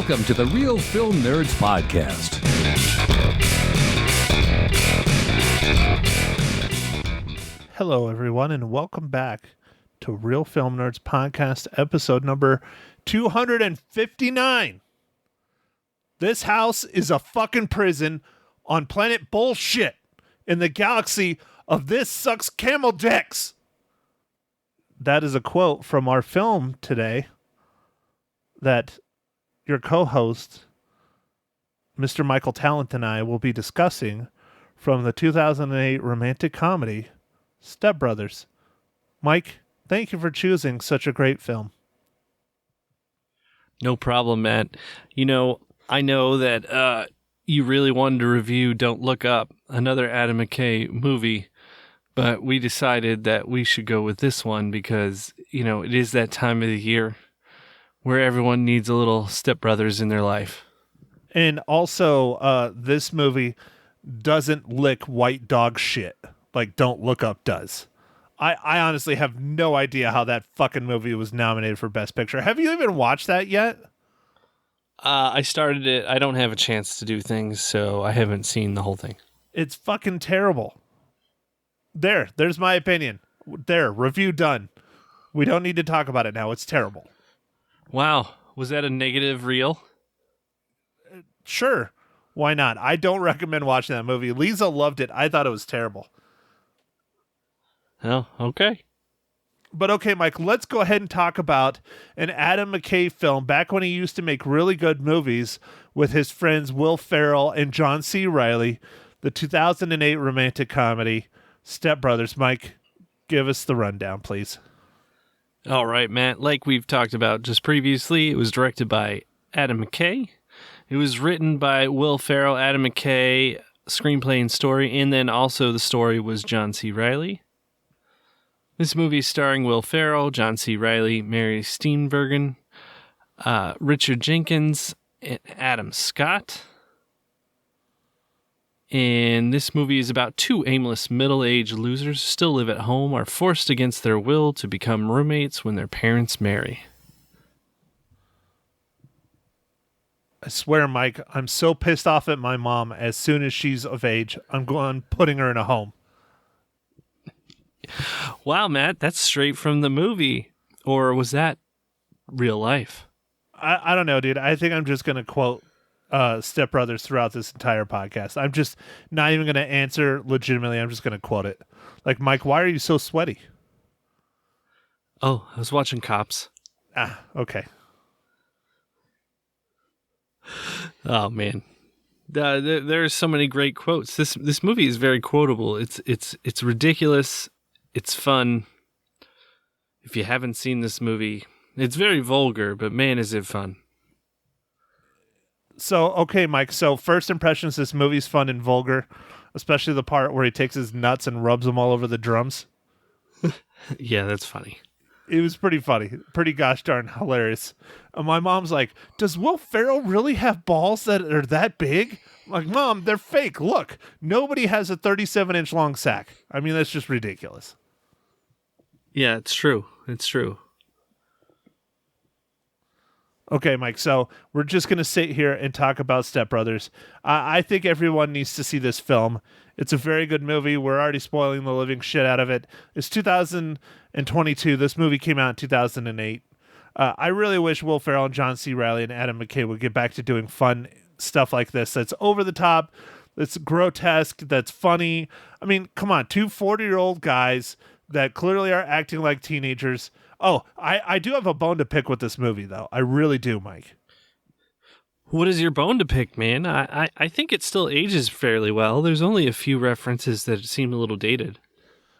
Welcome to the Real Film Nerds Podcast. Hello, everyone, and welcome back to Real Film Nerds Podcast, episode number 259. This house is a fucking prison on planet bullshit in the galaxy of This Sucks Camel Dicks. That is a quote from our film today that your co-host, Mr. Michael Talent, and I will be discussing from the 2008 romantic comedy, Step Brothers. Mike, thank you for choosing such a great film. No problem, Matt. You know, I know that you really wanted to review Don't Look Up, another Adam McKay movie, but we decided that we should go with this one because, you know, it is that time of the year where everyone needs a little Step Brothers in their life. And also, this movie doesn't lick white dog shit like Don't Look Up does. I honestly have no idea how that fucking movie was nominated for Best Picture. Have you even watched that yet? I started it. I don't have a chance to do things, so I haven't seen the whole thing. It's fucking terrible. There's my opinion. There, review done. We don't need to talk about it now. It's terrible. Wow. Was that a negative reel? Sure. Why not? I don't recommend watching that movie. Lisa loved it. I thought it was terrible. Oh, okay. But okay, Mike, let's go ahead and talk about an Adam McKay film back when he used to make really good movies with his friends Will Ferrell and John C. Reilly, the 2008 romantic comedy, Step Brothers. Mike, give us the rundown, please. All right, Matt. Like we've talked about just previously, it was directed by Adam McKay. It was written by Will Ferrell, Adam McKay, screenplay and story, and then also the story was John C. Reilly. This movie is starring Will Ferrell, John C. Reilly, Mary Steenburgen, Richard Jenkins, and Adam Scott. And this movie is about two aimless middle-aged losers who still live at home, are forced against their will to become roommates when their parents marry. I swear, Mike, I'm so pissed off at my mom. As soon as she's of age, I'm putting her in a home. Wow, Matt, that's straight from the movie. Or was that real life? I don't know, dude. I think I'm just going to quote Step Brothers throughout this entire podcast. I'm just not even going to answer legitimately. I'm just going to quote it. Like, Mike, why are you so sweaty? Oh, I was watching Cops. Ah, okay. Oh, man. There's so many great quotes. This movie is very quotable. It's ridiculous. It's fun. If you haven't seen this movie, it's very vulgar, but man, is it fun. So, okay, Mike. So, first impressions, this movie's fun and vulgar, especially the part where he takes his nuts and rubs them all over the drums. Yeah, that's funny. It was pretty funny. Pretty gosh darn hilarious. And my mom's like, does Will Ferrell really have balls that are that big? I'm like, Mom, they're fake. Look, nobody has a 37-inch long sack. I mean, that's just ridiculous. Yeah, it's true. It's true. Okay, Mike, so we're just going to sit here and talk about Step Brothers. I think everyone needs to see this film. It's a very good movie. We're already spoiling the living shit out of it. It's 2022. This movie came out in 2008. I really wish Will Ferrell and John C. Reilly and Adam McKay would get back to doing fun stuff like this. That's over the top, that's grotesque, that's funny. I mean, come on, two 40-year-old guys that clearly are acting like teenagers. Oh, I do have a bone to pick with this movie, though. I really do, Mike. What is your bone to pick, man? I think it still ages fairly well. There's only a few references that seem a little dated.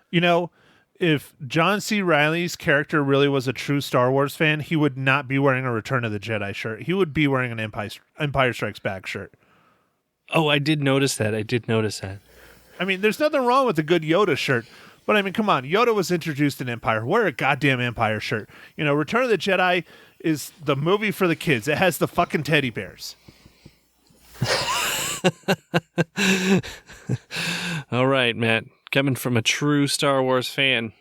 You know, if John C. Reilly's character really was a true Star Wars fan, he would not be wearing a Return of the Jedi shirt. He would be wearing an Empire Strikes Back shirt. Oh, I did notice that. I mean, there's nothing wrong with a good Yoda shirt. But I mean, come on. Yoda was introduced in Empire. Wear a goddamn Empire shirt. You know, Return of the Jedi is the movie for the kids. It has the fucking teddy bears. All right, Matt. Coming from a true Star Wars fan.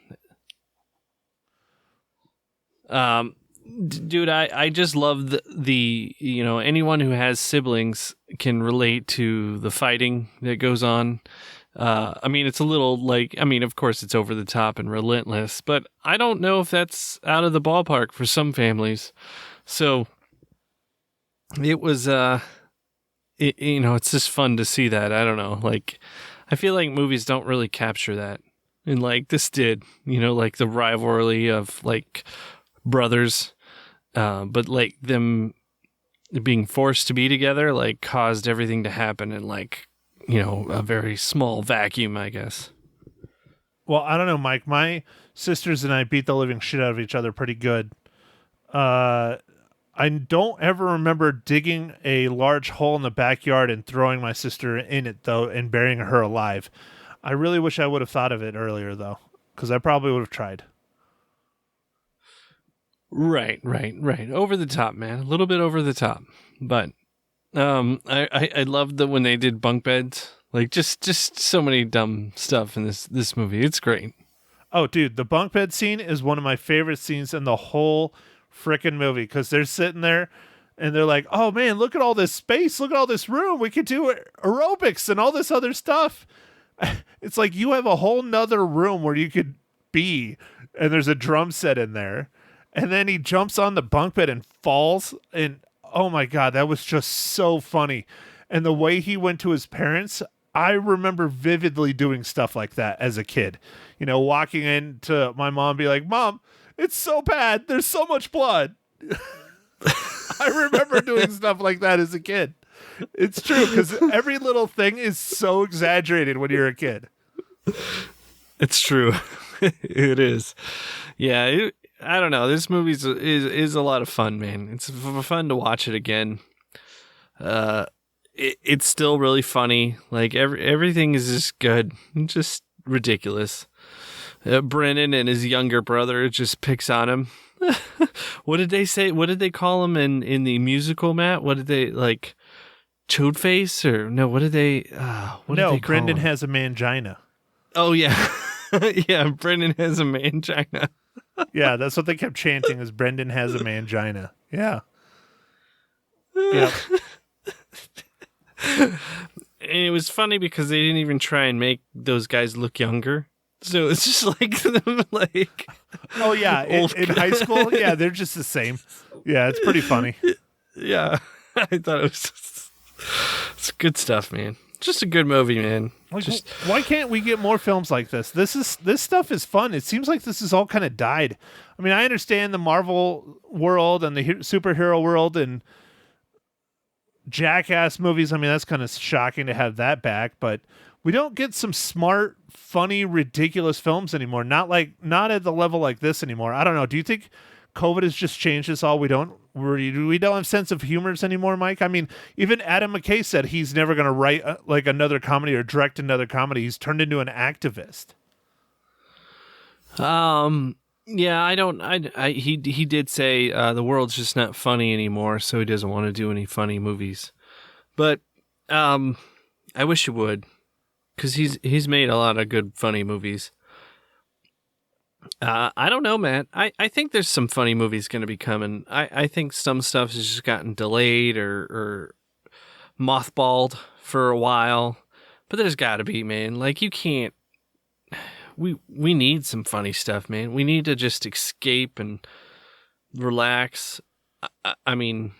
Dude, I just love the anyone who has siblings can relate to the fighting that goes on. I mean, it's a little of course it's over the top and relentless, but I don't know if that's out of the ballpark for some families. So it was, it's just fun to see that. I don't know. Like, I feel like movies don't really capture that. And like this did, like the rivalry of like brothers, but like them being forced to be together, like caused everything to happen in like, a very small vacuum, I guess. Well, I don't know, Mike. My sisters and I beat the living shit out of each other pretty good. I don't ever remember digging a large hole in the backyard and throwing my sister in it, though, and burying her alive. I really wish I would have thought of it earlier, though, because I probably would have tried. Right. Over the top, man. A little bit over the top. But I loved when they did bunk beds. Like, just so many dumb stuff in this movie. It's great. Oh, dude, the bunk bed scene is one of my favorite scenes in the whole freaking movie, because they're sitting there and they're like, oh man, look at all this space, look at all this room, we could do aerobics and all this other stuff. It's like you have a whole nother room where you could be, and there's a drum set in there, and then he jumps on the bunk bed and falls, and oh my god, that was just so funny. And the way he went to his parents, I remember vividly doing stuff like that as a kid, walking into my mom and be like, Mom, it's so bad. There's so much blood. I remember doing stuff like that as a kid. It's true, because every little thing is so exaggerated when you're a kid. It's true. It is. Yeah, I don't know. This movie is a lot of fun, man. It's fun to watch it again. It's still really funny. Like everything is just good. It's just ridiculous. Brennan and his younger brother just picks on him. What did they say? What did they call him in the musical, Matt? What did they like? Chode face or no? What did they? What did they call Brendan him? has a mangina. Oh yeah, yeah. Brendan has a mangina. Yeah, that's what they kept chanting: is Brendan has a mangina. Yeah. Yeah. And it was funny because they didn't even try and make those guys look younger. So it's just like them, like. Oh yeah, in high school, yeah, they're just the same. Yeah, it's pretty funny. Yeah, I thought it was. It's good stuff, man. Just a good movie, man. Like, why can't we get more films like this? This stuff is fun. It seems like this has all kind of died. I mean, I understand the Marvel world and the superhero world and Jackass movies. I mean, that's kind of shocking to have that back, but we don't get some smart, funny, ridiculous films anymore. Not at the level like this anymore. I don't know. Do you think COVID has just changed us all? We don't have sense of humors anymore, Mike. I mean, even Adam McKay said he's never going to write like another comedy or direct another comedy. He's turned into an activist. Yeah, he did say the world's just not funny anymore, so he doesn't want to do any funny movies. But I wish he would, because he's made a lot of good funny movies. I don't know, Matt. I think there's some funny movies going to be coming. I think some stuff has just gotten delayed or mothballed for a while, but there's got to be, man. Like, you can't. We need some funny stuff, man. We need to just escape and relax. I mean,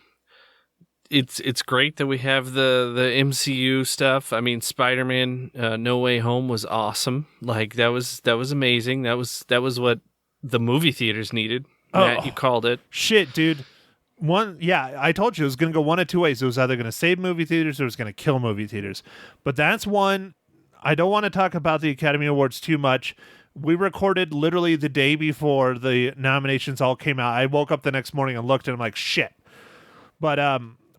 it's great that we have the MCU stuff. I mean, Spider-Man No Way Home was awesome. Like, that was amazing. That was what the movie theaters needed. Matt, you called it. Shit, dude. I told you it was going to go one of two ways. It was either going to save movie theaters or it was going to kill movie theaters. But that's one. I don't want to talk about the Academy Awards too much. We recorded literally the day before the nominations all came out. I woke up the next morning and looked and I'm like, shit. But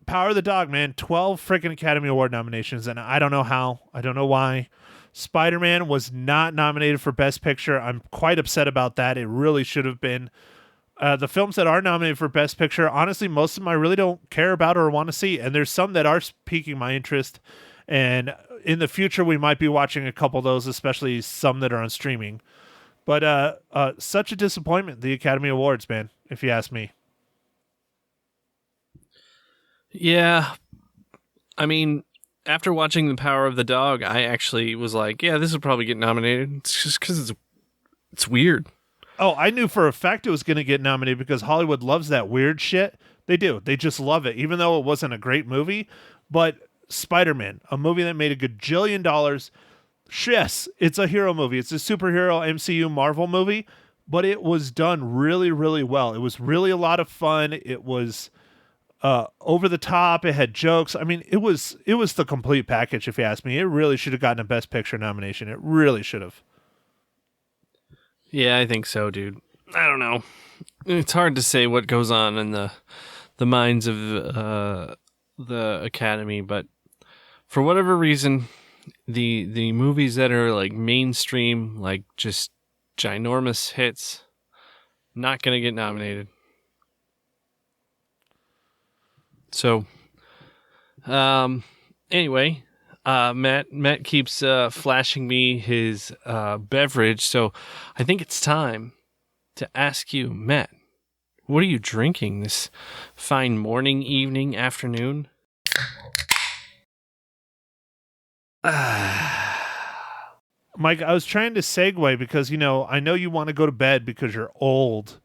Power of the Dog, man, 12 freaking Academy Award nominations, and I don't know how. I don't know why. Spider-Man was not nominated for Best Picture. I'm quite upset about that. It really should have been. The films that are nominated for Best Picture, honestly, most of them I really don't care about or want to see, and there's some that are piquing my interest. And in the future, we might be watching a couple of those, especially some that are on streaming. But such a disappointment, the Academy Awards, man, if you ask me. Yeah. I mean, after watching The Power of the Dog, I actually was like, yeah, this will probably get nominated. It's just because it's weird. Oh, I knew for a fact it was going to get nominated because Hollywood loves that weird shit. They do. They just love it, even though it wasn't a great movie. But Spider-Man, a movie that made a gajillion dollars. Yes, it's a hero movie. It's a superhero MCU Marvel movie, but it was done really, really well. It was really a lot of fun. It was over the top. It had jokes. I mean, it was the complete package, if you ask me. It really should have gotten a Best Picture nomination. It really should have. Yeah, I think so, dude. I don't know. It's hard to say what goes on in the minds of the Academy, but for whatever reason, the movies that are like mainstream, like just ginormous hits, not gonna get nominated. So, anyway, Matt keeps flashing me his beverage, so I think it's time to ask you, Matt, what are you drinking this fine morning, evening, afternoon? Mike, I was trying to segue because, I know you want to go to bed because you're old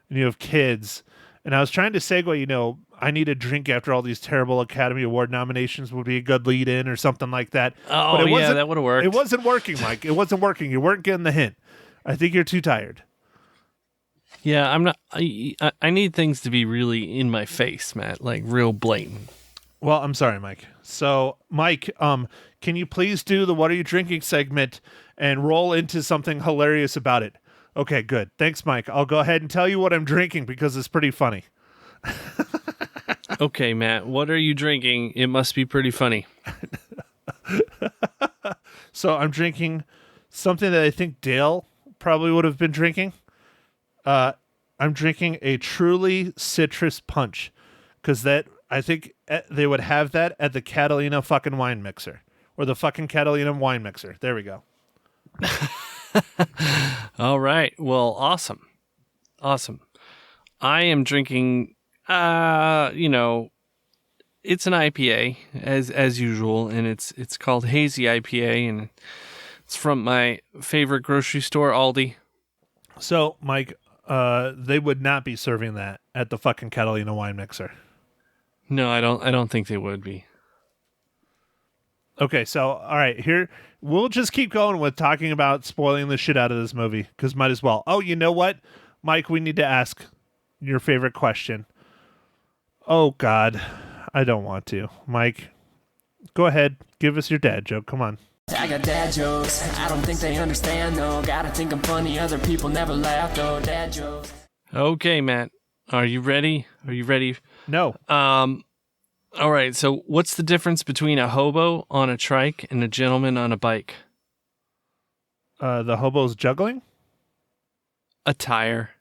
and you have kids. And I was trying to segue, I need a drink after all these terrible Academy Award nominations would be a good lead in or something like that. Oh, but yeah, that would have worked. It wasn't working, Mike. It wasn't working. You weren't getting the hint. I think you're too tired. Yeah, I'm not. I need things to be really in my face, Matt, like real blatant. Well, I'm sorry, Mike. So, Mike, can you please do the "What are you drinking" segment and roll into something hilarious about it? Okay, good. Thanks, Mike. I'll go ahead and tell you what I'm drinking because it's pretty funny. Okay, Matt, what are you drinking? It must be pretty funny. So I'm drinking something that I think Dale probably would have been drinking. I'm drinking a Truly Citrus Punch because I think they would have that at the Catalina fucking wine mixer or the fucking Catalina wine mixer. There we go. All right. Well, awesome. I am drinking, it's an IPA as usual, and it's called Hazy IPA, and it's from my favorite grocery store, Aldi. So, Mike, they would not be serving that at the fucking Catalina wine mixer. No, I don't think they would be. Okay, so all right, here we'll just keep going with talking about spoiling the shit out of this movie because might as well. Oh, you know what, Mike? We need to ask your favorite question. Oh God, I don't want to. Mike, go ahead, give us your dad joke. Come on. I got dad jokes. I don't think they understand though. Gotta think I'm funny. Other people never laugh though. Dad jokes. Okay, Matt, are you ready? No. All right, so what's the difference between a hobo on a trike and a gentleman on a bike? The hobo's juggling? A tire.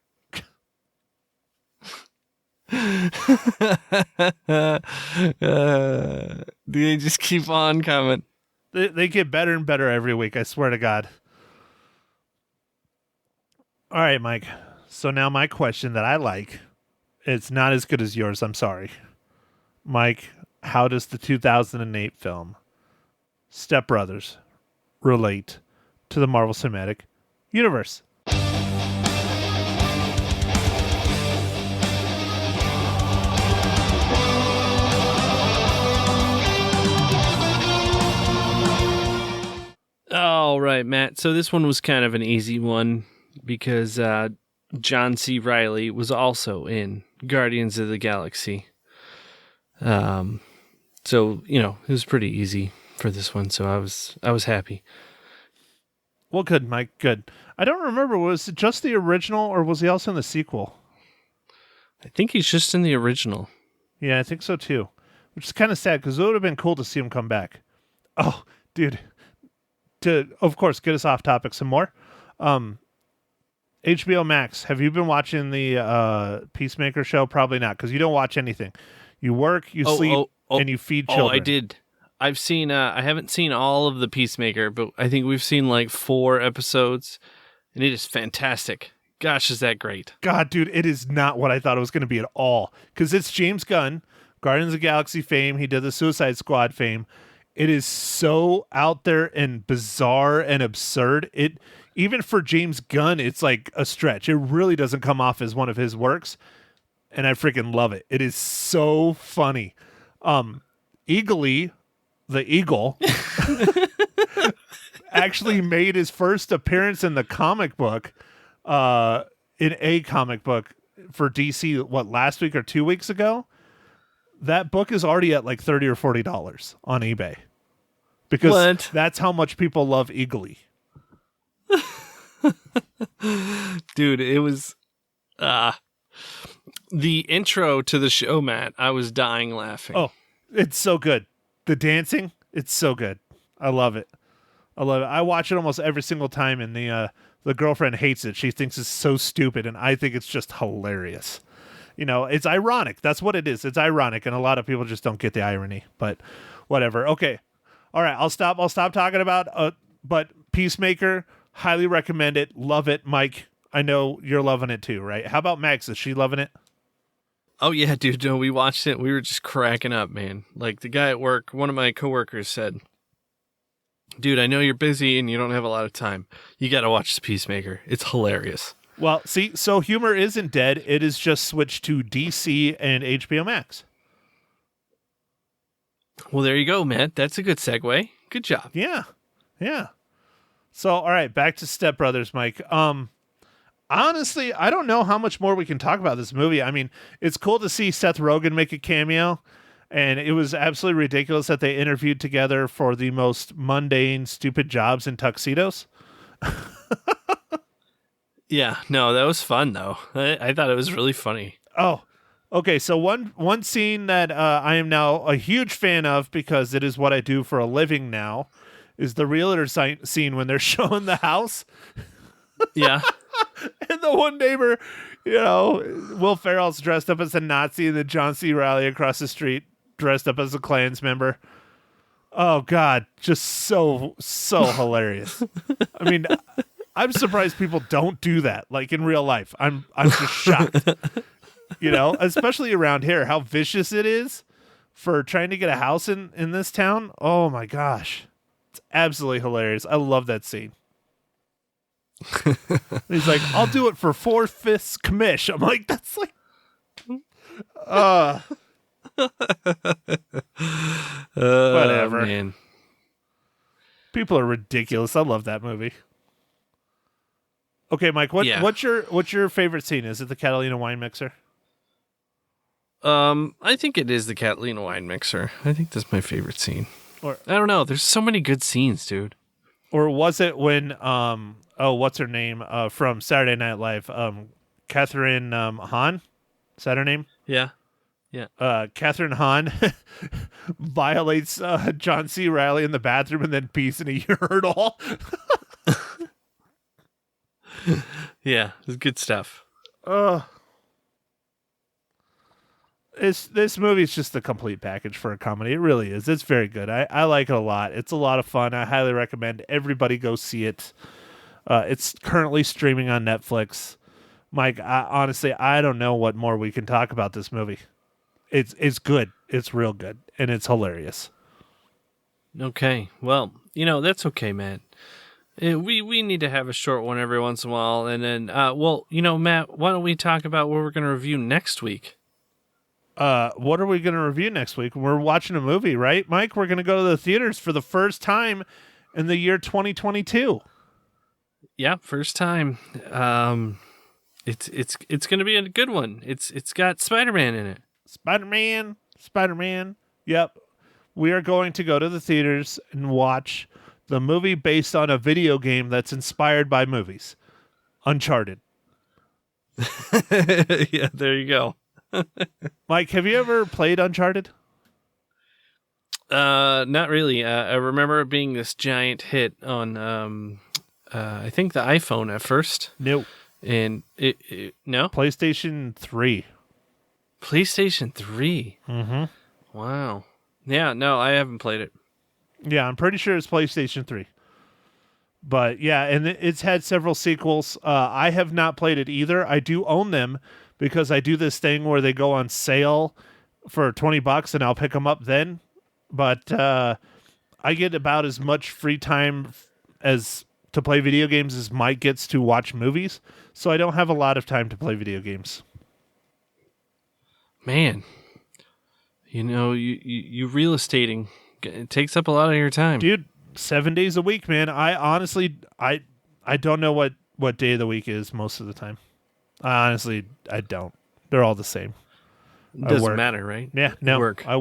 Do they just keep on coming? They get better and better every week, I swear to God. All right, Mike. So now my question that I like, it's not as good as yours, I'm sorry. Mike, how does the 2008 film Step Brothers relate to the Marvel Cinematic Universe? All right, Matt. So this one was kind of an easy one because John C. Reilly was also in Guardians of the Galaxy. So, it was pretty easy for this one, so I was happy. Well, good, Mike, good. I don't remember, was it just the original or was he also in the sequel? I think he's just in the original. Yeah, I think so too. Which is kind of sad because it would have been cool to see him come back. Oh, dude. To, of course, get us off topic some more. HBO Max, have you been watching the Peacemaker show? Probably not, because you don't watch anything. You work, you sleep, and you feed children. Oh, I did. I've seen, I haven't seen all of the Peacemaker, but I think we've seen like 4 episodes, and it is fantastic. Gosh, is that great. God, dude, it is not what I thought it was going to be at all. Because it's James Gunn Guardians of the Galaxy fame. He did the Suicide Squad fame. It is so out there and bizarre and absurd. It even for James Gunn, it's like a stretch. It really doesn't come off as one of his works, and I freaking love it. It is so funny. Eagly, the eagle, actually made his first appearance in the comic book, in a comic book for DC. Last week or 2 weeks ago? That book is already at like $30 or $40 on eBay because that's how much people love Eagly. Dude, it was the intro to the show, Matt. I was dying laughing. Oh, it's so good. The dancing, it's so good. I love it. I watch it almost every single time, and the girlfriend hates it. She thinks it's so stupid, and I think it's just hilarious. It's ironic. That's what it is. It's ironic, and a lot of people just don't get the irony, but whatever. Okay. All right, I'll stop talking about but Peacemaker, highly recommend it. Love it, Mike. I know you're loving it too, right? How about Max? Is she loving it? Oh yeah, dude. No, we watched it. We were just cracking up, man. Like the guy at work, one of my coworkers said, "Dude, I know you're busy and you don't have a lot of time. You got to watch The Peacemaker. It's hilarious." Well, see, so humor isn't dead. It is just switched to DC and HBO Max. Well, there you go, Matt. That's a good segue. Good job. Yeah. So, all right, back to Step Brothers, Mike. Honestly, I don't know how much more we can talk about this movie. I mean, it's cool to see Seth Rogen make a cameo, and it was absolutely ridiculous that they interviewed together for the most mundane, stupid jobs in tuxedos. Yeah, no, that was fun, though. I thought it was really funny. Oh, okay. So one scene that I am now a huge fan of because it is what I do for a living now is the realtor scene when they're showing the house. Yeah. And the one neighbor, Will Ferrell's dressed up as a Nazi, and then John C. Reilly across the street dressed up as a Klans member. Oh, God. Just so hilarious. I mean, I'm surprised people don't do that, like in real life. I'm just shocked. Especially around here, how vicious it is for trying to get a house in this town. Oh my gosh. It's absolutely hilarious. I love that scene. He's like, I'll do it for 4/5 commish. I'm like, that's like whatever. Man. People are ridiculous. I love that movie. Okay, Mike, what's your favorite scene? Is it the Catalina wine mixer? I think it is the Catalina wine mixer. I think that's my favorite scene. Or I don't know. There's so many good scenes, dude. Or was it when what's her name from Saturday Night Live? Catherine Hahn? Is that her name? Yeah. Catherine Hahn violates John C. Reilly in the bathroom and then pees in a urinal. Yeah, it's good stuff. This movie is just a complete package for a comedy. It really is. It's very good. I like it a lot. It's a lot of fun. I highly recommend everybody go see it. It's currently streaming on Netflix. Mike, honestly, I don't know what more we can talk about this movie. It's good. It's real good, and it's hilarious. Okay, well, that's okay, man. We need to have a short one every once in a while, and then, Matt, why don't we talk about what we're going to review next week? What are we going to review next week? We're watching a movie, right, Mike? We're going to go to the theaters for the first time in the year 2022. Yeah, first time. It's going to be a good one. It's got Spider-Man in it. Spider-Man. Yep. We are going to go to the theaters and watch the movie based on a video game that's inspired by movies. Uncharted. Yeah, there you go. Mike, have you ever played Uncharted? Not really. I remember it being this giant hit on, I think the iPhone at first. Nope. And no? PlayStation 3. PlayStation 3? Mm-hmm. Wow. Yeah, no, I haven't played it. Yeah, I'm pretty sure it's PlayStation 3. But yeah, and it's had several sequels. I have not played it either. I do own them because I do this thing where they go on sale for $20 and I'll pick them up then. But I get about as much free time as to play video games as Mike gets to watch movies. So I don't have a lot of time to play video games. Man, you real estating, it takes up a lot of your time. Dude, 7 days a week, man. I honestly, I don't know what day of the week is most of the time. I don't. They're all the same. It doesn't matter, right? Yeah, no. I work. I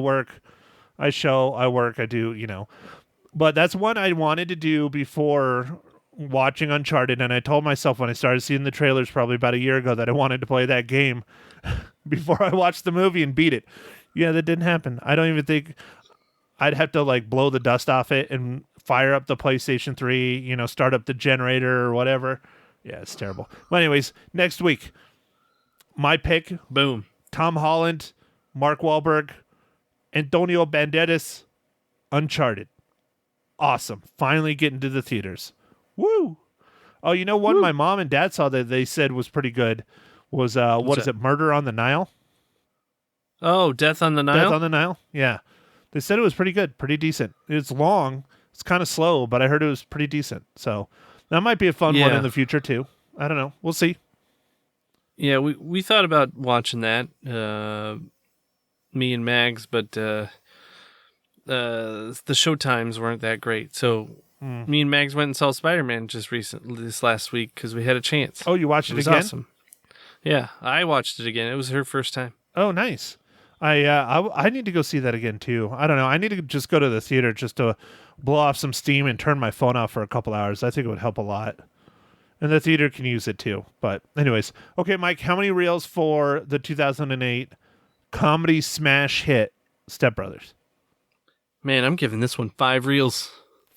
work. I do, But that's one I wanted to do before watching Uncharted, and I told myself when I started seeing the trailers probably about a year ago that I wanted to play that game before I watched the movie and beat it. Yeah, that didn't happen. I don't even think I'd have to blow the dust off it and fire up the PlayStation 3, start up the generator or whatever. Yeah, it's terrible. Well, anyways, next week, my pick, Boom. Tom Holland, Mark Wahlberg, Antonio Banderas, Uncharted. Awesome. Finally getting to the theaters. Woo! Oh, one my mom and dad saw that they said was pretty good was, what is it, Murder on the Nile? Oh, Death on the Nile? Death on the Nile? Yeah. They said it was pretty good, pretty decent. It's long. It's kind of slow, but I heard it was pretty decent. So that might be a fun one in the future, too. I don't know. We'll see. Yeah, we thought about watching that, me and Mags, but the show times weren't that great. So me and Mags went and saw Spider-Man just this last week because we had a chance. Oh, you watched it was again? Awesome. Yeah, I watched it again. It was her first time. Oh, nice. I need to go see that again, too. I don't know. I need to just go to the theater just to blow off some steam and turn my phone off for a couple hours. I think it would help a lot. And the theater can use it, too. But anyways. Okay, Mike, how many reels for the 2008 comedy smash hit Step Brothers? Man, I'm giving this one 5 reels.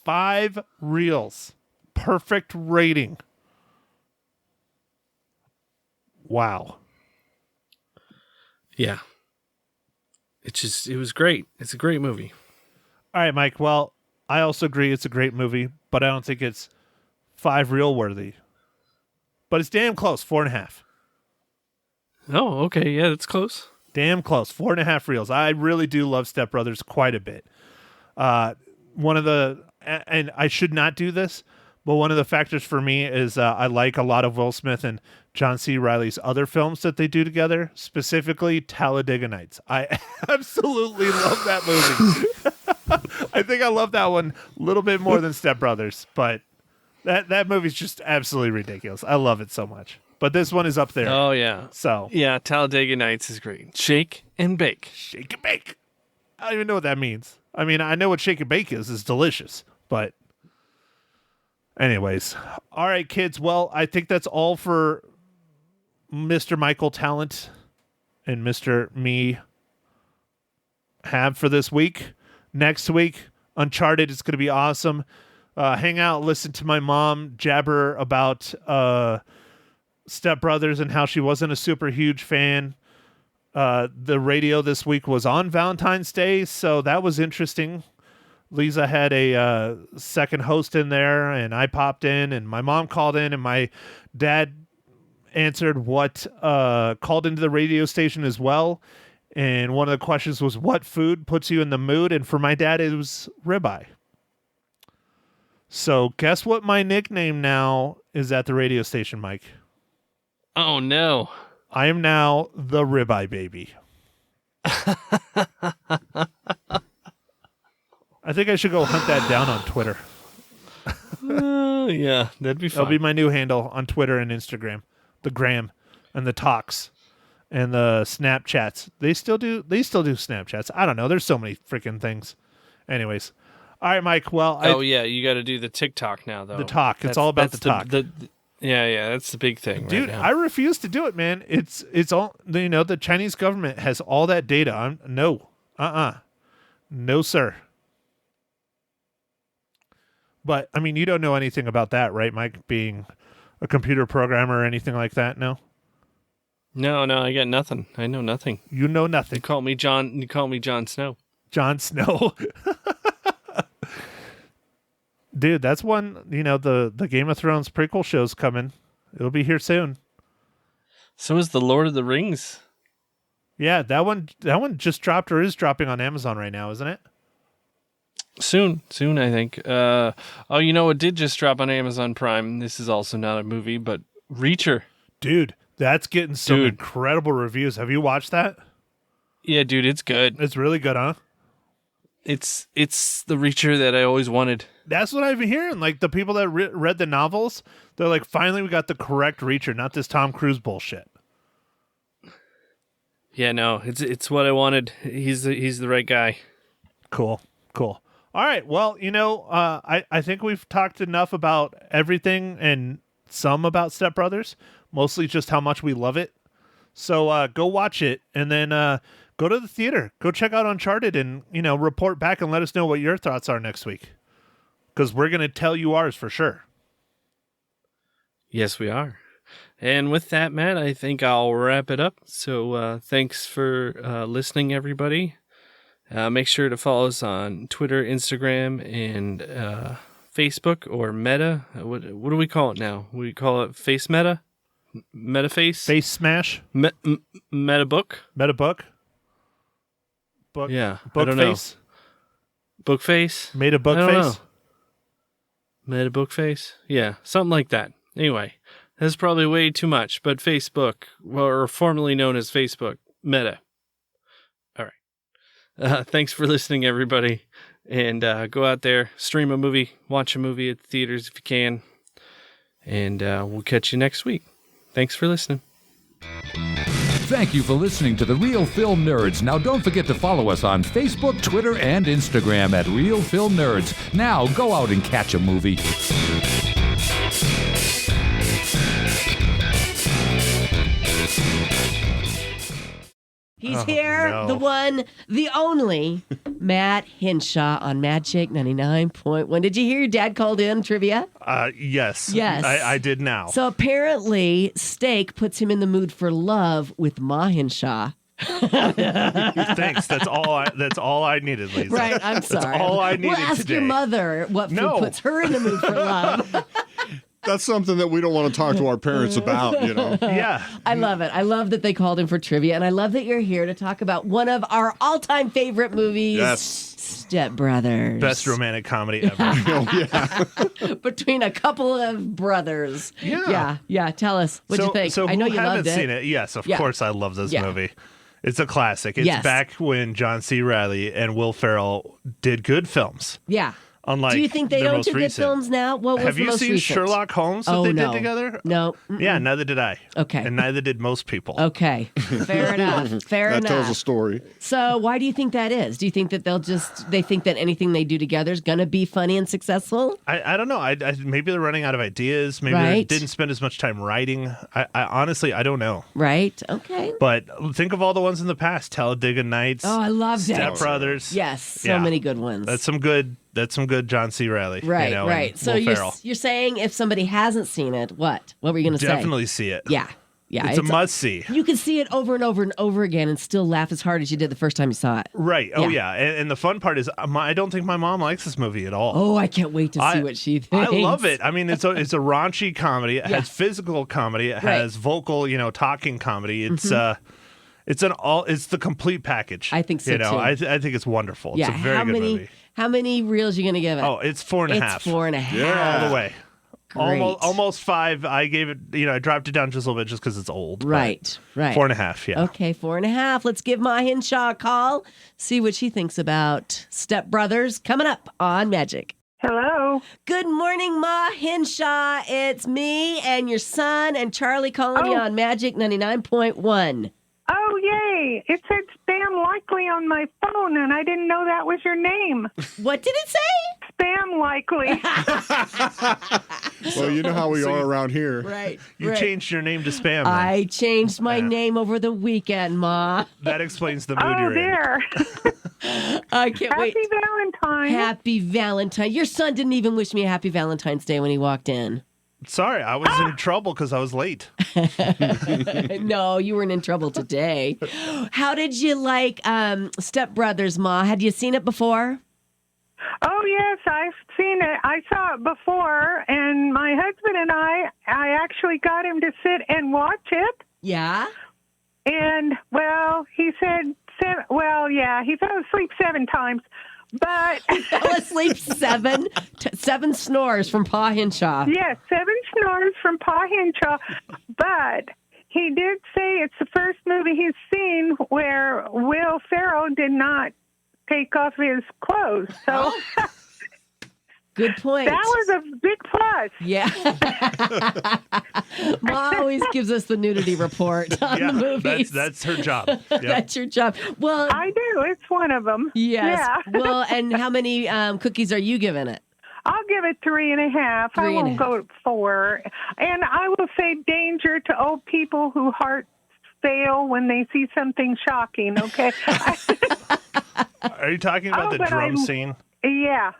5 reels. Perfect rating. Wow. Yeah. It was great. It's a great movie. All right, Mike. Well, I also agree it's a great movie, but I don't think it's 5 reel worthy. But it's damn close, 4.5. Oh, okay. Yeah, that's close. Damn close, 4.5 reels. I really do love Step Brothers quite a bit. One of the, and I should not do this, but one of the factors for me is I like a lot of Will Smith and John C. Reilly's other films that they do together, specifically Talladega Nights. I absolutely love that movie. I think I love that one a little bit more than Step Brothers, but that movie's just absolutely ridiculous. I love it so much. But this one is up there. Oh, yeah. So yeah, Talladega Nights is great. Shake and bake. Shake and bake. I don't even know what that means. I mean, I know what shake and bake is. It's delicious. But anyways. All right, kids. Well, I think that's all for Mr. Michael Talent and Mr. Me have for this week. Next week, Uncharted is going to be awesome. Hang out, listen to my mom jabber about Step Brothers and how she wasn't a super huge fan. The radio this week was on Valentine's Day, so that was interesting. Lisa had a second host in there, and I popped in, and my mom called in, and my dad answered called into the radio station as well. And one of the questions was, what food puts you in the mood? And for my dad, it was ribeye. So guess what my nickname now is at the radio station, Mike? Oh, no. I am now the Ribeye Baby. I think I should go hunt that down on Twitter. Yeah, that'd be fun. That'll be my new handle on Twitter and Instagram. The Gram and the Talks and the Snapchats. They still do Snapchats. I don't know. There's so many freaking things. Anyways. All right, Mike. Well, yeah, you got to do the TikTok now, though. The talk. It's all about the talk. Yeah, that's the big thing, dude. Right now. I refuse to do it, man. It's all the Chinese government has all that data. No, sir. But I mean, you don't know anything about that, right, Mike? Being a computer programmer or anything like that? No. No, I got nothing. I know nothing. You know nothing. You call me Jon Snow. Jon Snow. Dude, that's one, the Game of Thrones prequel show's coming. It'll be here soon. So is the Lord of the Rings. Yeah, that one just dropped or is dropping on Amazon right now, isn't it? Soon, I think. You know what did just drop on Amazon Prime? This is also not a movie, but Reacher. Dude, that's getting some incredible reviews. Have you watched that? Yeah, dude, it's good. It's really good, huh? It's the Reacher that I always wanted. That's what I've been hearing. Like, the people that read the novels, they're like, finally we got the correct Reacher, not this Tom Cruise bullshit. Yeah, no, it's what I wanted. He's the right guy. Cool. All right. Well, I think we've talked enough about everything and some about Step Brothers, mostly just how much we love it. So go watch it and then go to the theater. Go check out Uncharted and, report back and let us know what your thoughts are next week. Because we're going to tell you ours for sure. Yes, we are. And with that, Matt, I think I'll wrap it up. So thanks for listening, everybody. Make sure to follow us on Twitter, Instagram, and Facebook or Meta. What do we call it now? We call it Face Meta? Metaface? Face Smash? Metabook? Metabook? Book? Yeah. Book I don't face? Know. Bookface? Made a book face? Metabook face? Yeah, something like that. Anyway, that's probably way too much, but Facebook, or formerly known as Facebook, Meta. All right. Thanks for listening, everybody. And go out there, stream a movie, watch a movie at the theaters if you can. And we'll catch you next week. Thanks for listening. Thank you for listening to The Real Film Nerds. Now don't forget to follow us on Facebook, Twitter, and Instagram at Real Film Nerds. Now go out and catch a movie. He's here, no. the one, the only, Matt Hinshaw on Magic 99.1. Did you hear your dad called in trivia? Yes. Yes. I did now. So apparently, steak puts him in the mood for love with Ma Hinshaw. Thanks. That's all I needed, Lisa. Right, I'm sorry. That's all I needed We'll ask today. your mother what food puts her in the mood for love. That's something that we don't want to talk to our parents about, Yeah. I love it. I love that they called in for trivia, and I love that you're here to talk about one of our all-time favorite movies, Yes. Step Brothers. Best romantic comedy ever. Between a couple of brothers. Yeah. Yeah. Tell us. What'd you think? So I know who you haven't loved it. seen it? Yes, of Yeah. course I love this Yeah. movie. It's a classic. It's Yes. back when John C. Reilly and Will Ferrell did good films. Yeah. Unlike Do you think they their don't most do good recent. films now? What was Have the you most seen recent? Sherlock Holmes that Oh, they no. did together? No. Yeah, neither did I. Okay. And neither did most people. Okay. Fair enough. Fair That enough. tells a story. So why do you think that is? Do you think that they think that anything they do together is going to be funny and successful? I don't know. I maybe they're running out of ideas. Maybe they Right. didn't spend as much time writing. I honestly, I don't know. Right. Okay. But think of all the ones in the past. Talladega Nights. Oh, I loved it. Step Brothers. Yes. So Yeah. many good ones. That's some good John C. Reilly. right. and Right. So Will Ferrell. you're saying if somebody hasn't seen it, what were you going to say? Definitely see it. Yeah. Yeah. It's a must see. You can see it over and over and over again and still laugh as hard as you did the first time you saw it. Right. Oh, Yeah. yeah. And the fun part is I don't think my mom likes this movie at all. Oh, I can't wait to see what she thinks. I love it. I mean, it's a raunchy comedy. It has physical comedy. It Right. Mm-hmm. has vocal, talking comedy. It's it's the complete package. I think so, too. I think it's wonderful. Yeah. It's a very good movie. How many reels are you going to give it? Oh, it's 4.5. It's 4.5. Yeah. all the way. Great. Almost 5. I gave it. I dropped it down just a little bit just because it's old. but Right. 4.5. Yeah. Okay, 4.5. Let's give Ma Hinshaw a call. See what she thinks about Step Brothers coming up on Magic. Hello. Good morning, Ma Hinshaw. It's me and your son and Charlie calling you Oh. on Magic 99.1. Oh, yay. It said Spam Likely on my phone, and I didn't know that was your name. What did it say? Spam Likely. Well, you know how we are around here. Right. You changed your name to Spam. Then. I changed my name over the weekend, Ma. That explains the mood Oh, you're in. there. I can't wait. Happy Valentine. Happy Valentine. Your son didn't even wish me a happy Valentine's Day when he walked in. Sorry, I was in trouble because I was late. No, you weren't in trouble today. How did you like Step Brothers, Ma? Had you seen it before? Oh, yes, I've seen it. I saw it before, and my husband and I actually got him to sit and watch it. Yeah. And, well, he said, he fell asleep 7 times. But, Fell asleep 7 snores from Pa Henshaw. yes, 7 snores from Pa Henshaw. But he did say it's the first movie he's seen where Will Ferrell did not take off his clothes. So Good point. that was a big plus. Yeah. Ma always gives us the nudity report on the movies. that's her job. Yep. That's your job. Well, I do. It's one of them. yes. Yeah. Well, and how many cookies are you giving it? I'll give it 3.5. I won't go 4. And I will say danger to old people who hearts fail when they see something shocking, okay? Are you talking about the drum scene? Yeah.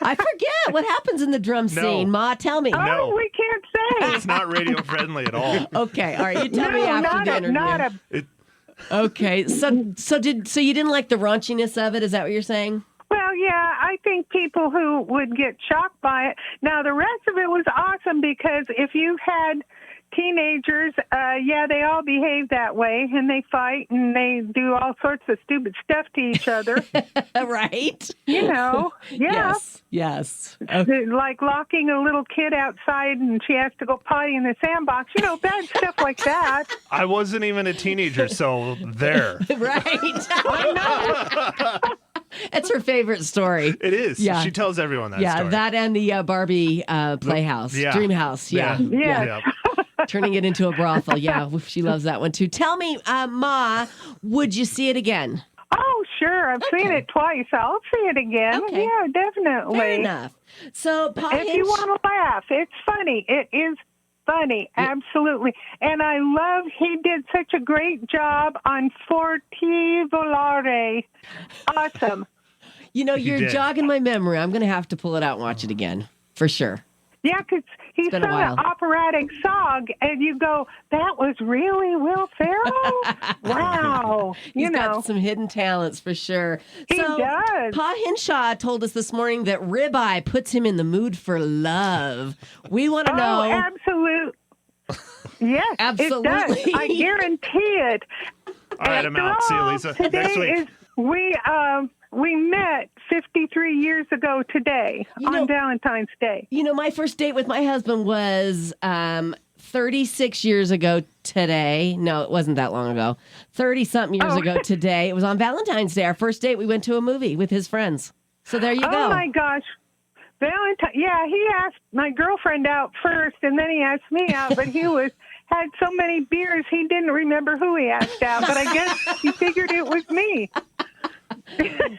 I forget what happens in the drum scene. Ma, tell me. Oh, we can't say. It's not radio friendly at all. Okay, all right. You tell me after the interview. Not a. Okay, so you didn't like the raunchiness of it? Is that what you're saying? Well, yeah, I think people who would get shocked by it. Now, the rest of it was awesome because if you had teenagers, they all behave that way, and they fight and they do all sorts of stupid stuff to each other. Right? You know, yeah. Yes. Okay. Like locking a little kid outside and she has to go potty in the sandbox. You know, bad stuff like that. I wasn't even a teenager, so there. Right. I know. It's her favorite story. It is. Yeah. She tells everyone that Yeah, story. that and the Barbie playhouse, Dream House. Yeah. Yeah. Turning it into a brothel. Yeah, she loves that one too. Tell me, Ma, would you see it again? Oh, sure. I've seen it twice. I'll see it again. Okay. Yeah, definitely. Fair enough. So, Pa If you want to laugh, it's funny. It is funny. Absolutely. And I love he did such a great job on Forti Volare. Awesome. You know, you're did. jogging my memory. I'm going to have to pull it out and watch it again for sure. Yeah, because he been sung a while. an operatic song, and you go, that was really Will Ferrell? Wow. He's got some hidden talents for sure. He does. Pa Henshaw told us this morning that ribeye puts him in the mood for love. We want to know. Oh, absolute. Yes, Absolutely. it does. I guarantee it. All right, I'm out. See you, Lisa. Today Next week. we met 53 years ago today on Valentine's Day. You know, my first date with my husband was 36 years ago today. No, it wasn't that long ago. 30-something years ago today. It was on Valentine's Day. Our first date, we went to a movie with his friends. So there you go. Oh, my gosh. Valentine. Yeah, he asked my girlfriend out first, and then he asked me out, but he had so many beers, he didn't remember who he asked out, but I guess he figured it was me.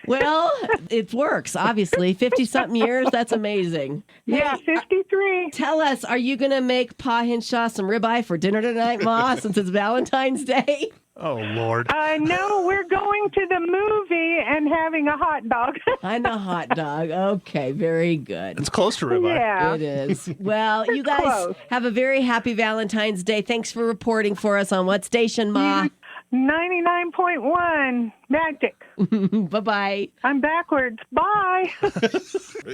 Well, it works, obviously. 50-something years, that's amazing. Yeah, 53. Tell us, are you going to make Pa Henshaw some ribeye for dinner tonight, Ma, since it's Valentine's Day? Oh, Lord. No, we're going to the movie and having a hot dog. I'm a hot dog. Okay, very good. It's close to ribeye. Yeah. It is. Well, you guys close. have a very happy Valentine's Day. Thanks for reporting for us on what station, Ma? 99.1 Magic. Bye-bye. I'm backwards. Bye.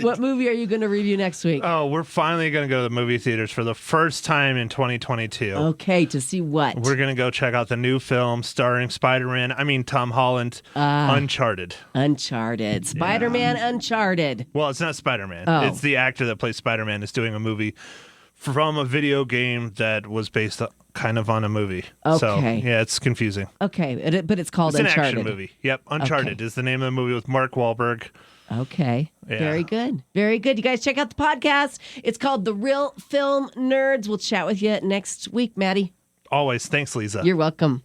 What movie are you going to review next week? Oh, we're finally going to go to the movie theaters for the first time in 2022. Okay, to see what? We're going to go check out the new film starring Tom Holland, Uncharted. Uncharted. Spider-Man Uncharted. Well, it's not Spider-Man. Oh. It's the actor that plays Spider-Man is doing a movie from a video game that was based kind of on a movie. So, Okay. yeah, it's confusing. Okay, but it's called It's an Uncharted. action movie. Yep, Uncharted Okay. is the name of the movie with Mark Wahlberg. Okay. Yeah. Very good. Very good. You guys check out the podcast. It's called The Real Film Nerds. We'll chat with you next week, Maddie. Always. Thanks, Lisa. You're welcome.